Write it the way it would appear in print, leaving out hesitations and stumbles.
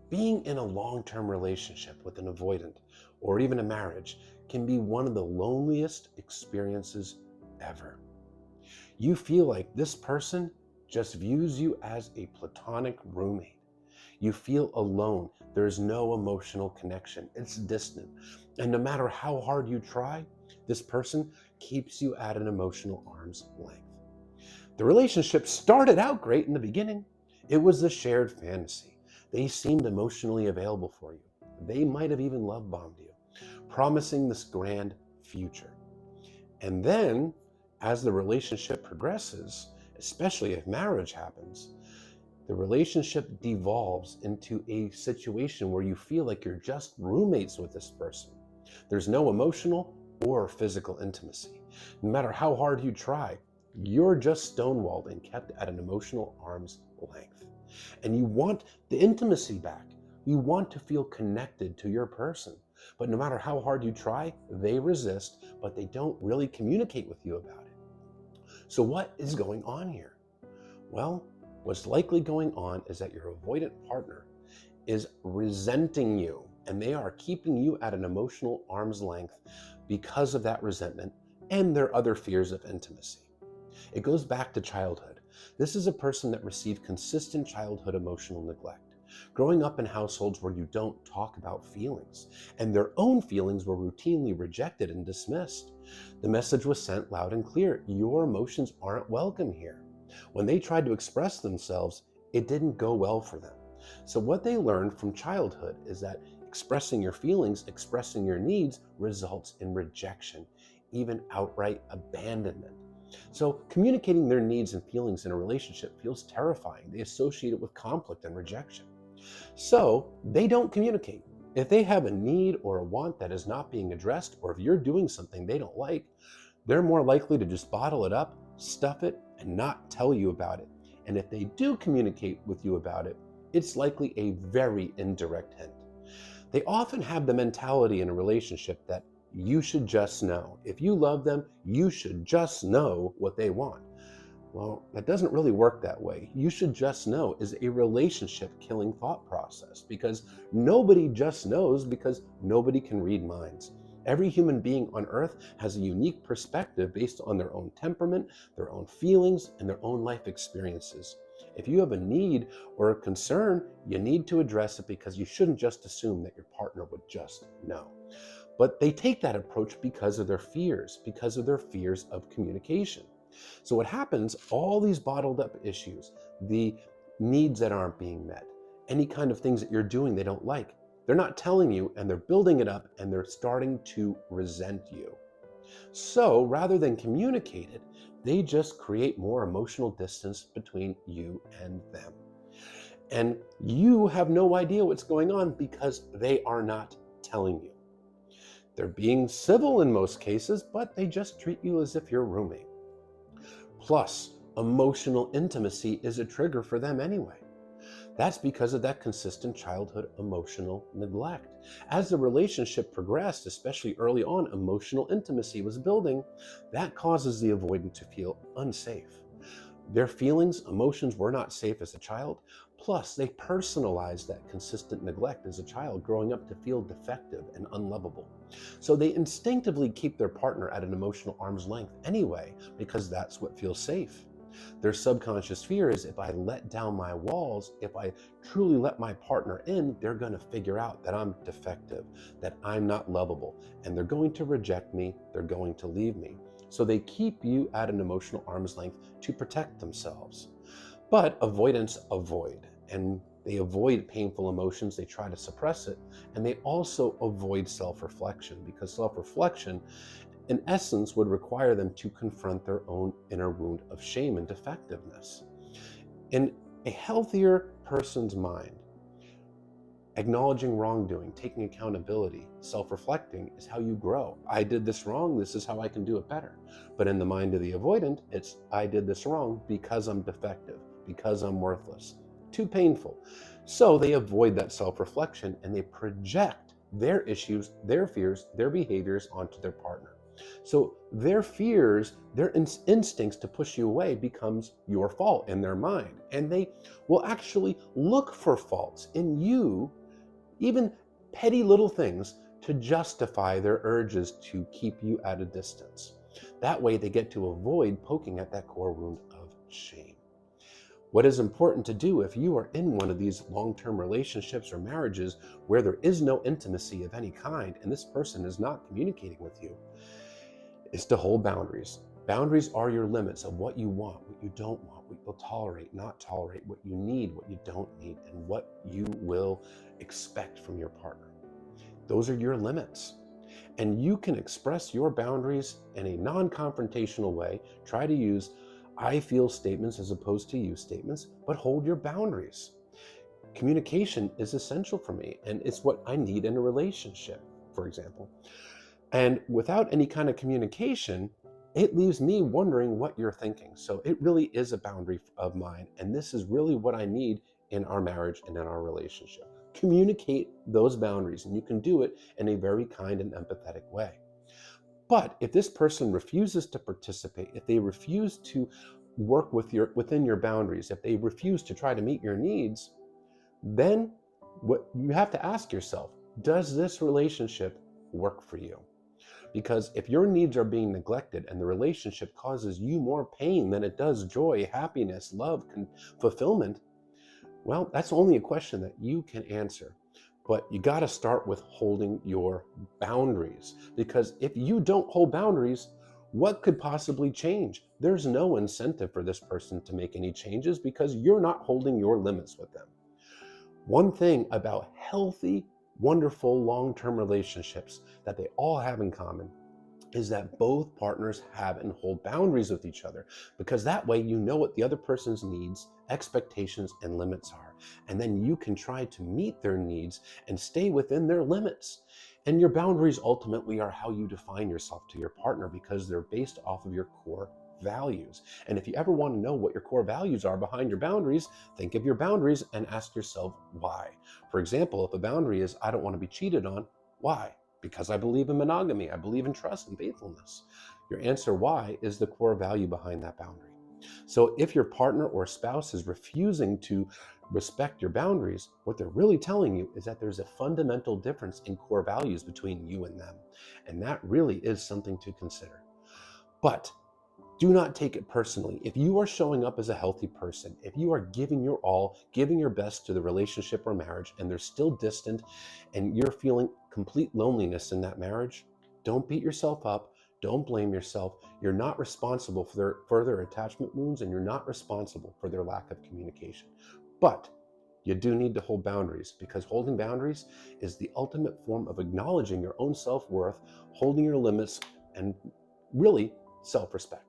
Being in a long-term relationship with an avoidant or even a marriage can be one of the loneliest experiences ever. You feel like this person just views you as a platonic roommate. You feel alone. There's no emotional connection. It's distant. And no matter how hard you try, this person keeps you at an emotional arm's length. The relationship started out great in the beginning. It was a shared fantasy. They seemed emotionally available for you. They might have even love bombed you, promising this grand future. And then, as the relationship progresses, especially if marriage happens, the relationship devolves into a situation where you feel like you're just roommates with this person. There's no emotional or physical intimacy. No matter how hard you try, you're just stonewalled and kept at an emotional arm's length. And you want the intimacy back. You want to feel connected to your person. But no matter how hard you try, they resist, but they don't really communicate with you about it. So what is going on here? Well, what's likely going on is that your avoidant partner is resenting you, and they are keeping you at an emotional arm's length because of that resentment and their other fears of intimacy. It goes back to childhood. This is a person that received consistent childhood emotional neglect, growing up in households where you don't talk about feelings, and their own feelings were routinely rejected and dismissed. The message was sent loud and clear: your emotions aren't welcome here. When they tried to express themselves, it didn't go well for them. So what they learned from childhood is that expressing your feelings, expressing your needs, results in rejection, even outright abandonment. So communicating their needs and feelings in a relationship feels terrifying. They associate it with conflict and rejection. So they don't communicate. If they have a need or a want that is not being addressed, or if you're doing something they don't like, they're more likely to just bottle it up, stuff it, and not tell you about it. And if they do communicate with you about it, it's likely a very indirect hint. They often have the mentality in a relationship that you should just know. If you love them, you should just know what they want. Well, that doesn't really work that way. You should just know is a relationship killing thought process, because nobody just knows, because nobody can read minds. Every human being on earth has a unique perspective based on their own temperament, their own feelings, and their own life experiences. If you have a need or a concern, you need to address it, because you shouldn't just assume that your partner would just know. But they take that approach because of their fears of communication. So what happens, all these bottled up issues, the needs that aren't being met, any kind of things that you're doing they don't like, they're not telling you, and they're building it up, and they're starting to resent you. So rather than communicate it, they just create more emotional distance between you and them. And you have no idea what's going on because they are not telling you. They're being civil in most cases, but they just treat you as if you're a roommate. Plus, emotional intimacy is a trigger for them anyway. That's because of that consistent childhood emotional neglect. As the relationship progressed, especially early on, emotional intimacy was building. That causes the avoidant to feel unsafe. Their feelings, emotions were not safe as a child. Plus, they personalized that consistent neglect as a child, growing up to feel defective and unlovable. So they instinctively keep their partner at an emotional arm's length anyway, because that's what feels safe. Their subconscious fear is, if I let down my walls, if I truly let my partner in, they're going to figure out that I'm defective, that I'm not lovable, and they're going to reject me, they're going to leave me. So they keep you at an emotional arm's length to protect themselves. But avoidants avoid, and they avoid painful emotions, they try to suppress it, and they also avoid self-reflection, because self-reflection in essence would require them to confront their own inner wound of shame and defectiveness. In a healthier person's mind, acknowledging wrongdoing, taking accountability, self-reflecting is how you grow. I did this wrong, this is how I can do it better. But in the mind of the avoidant, it's I did this wrong because I'm defective, because I'm worthless. Too painful. So they avoid that self-reflection, and they project their issues, their fears, their behaviors onto their partner. So their fears, their instincts to push you away becomes your fault in their mind. And they will actually look for faults in you even petty little things to justify their urges to keep you at a distance. That way they get to avoid poking at that core wound of shame. What is important to do if you are in one of these long-term relationships or marriages where there is no intimacy of any kind and this person is not communicating with you is to hold boundaries. Boundaries are your limits of what you want, what you don't want, what you'll tolerate, not tolerate, what you need, what you don't need, and what you will expect from your partner. Those are your limits. And you can express your boundaries in a non-confrontational way. Try to use I feel statements as opposed to you statements, but hold your boundaries. Communication is essential for me, and it's what I need in a relationship, for example. And without any kind of communication, it leaves me wondering what you're thinking. So it really is a boundary of mine. And this is really what I need in our marriage and in our relationship. Communicate those boundaries, and you can do it in a very kind and empathetic way. But if this person refuses to participate, if they refuse to work within your boundaries, if they refuse to try to meet your needs, then what you have to ask yourself, does this relationship work for you? Because if your needs are being neglected and the relationship causes you more pain than it does joy, happiness, love, fulfillment, well, that's only a question that you can answer. But you got to start with holding your boundaries. Because if you don't hold boundaries, what could possibly change? There's no incentive for this person to make any changes because you're not holding your limits with them. One thing about healthy, wonderful long-term relationships that they all have in common is that both partners have and hold boundaries with each other, because that way you know what the other person's needs, expectations, and limits are. And then you can try to meet their needs and stay within their limits. And your boundaries ultimately are how you define yourself to your partner because they're based off of your core values. And if you ever want to know what your core values are behind your boundaries, think of your boundaries and ask yourself why. For example, if a boundary is, I don't want to be cheated on, why? Because I believe in monogamy, I believe in trust and faithfulness. Your answer why is the core value behind that boundary. So if your partner or spouse is refusing to respect your boundaries, what they're really telling you is that there's a fundamental difference in core values between you and them. And that really is something to consider. But do not take it personally. If you are showing up as a healthy person, if you are giving your all, giving your best to the relationship or marriage, and they're still distant and you're feeling complete loneliness in that marriage, don't beat yourself up. Don't blame yourself. You're not responsible for their further attachment wounds, and you're not responsible for their lack of communication. But you do need to hold boundaries, because holding boundaries is the ultimate form of acknowledging your own self-worth, holding your limits, and really self-respect.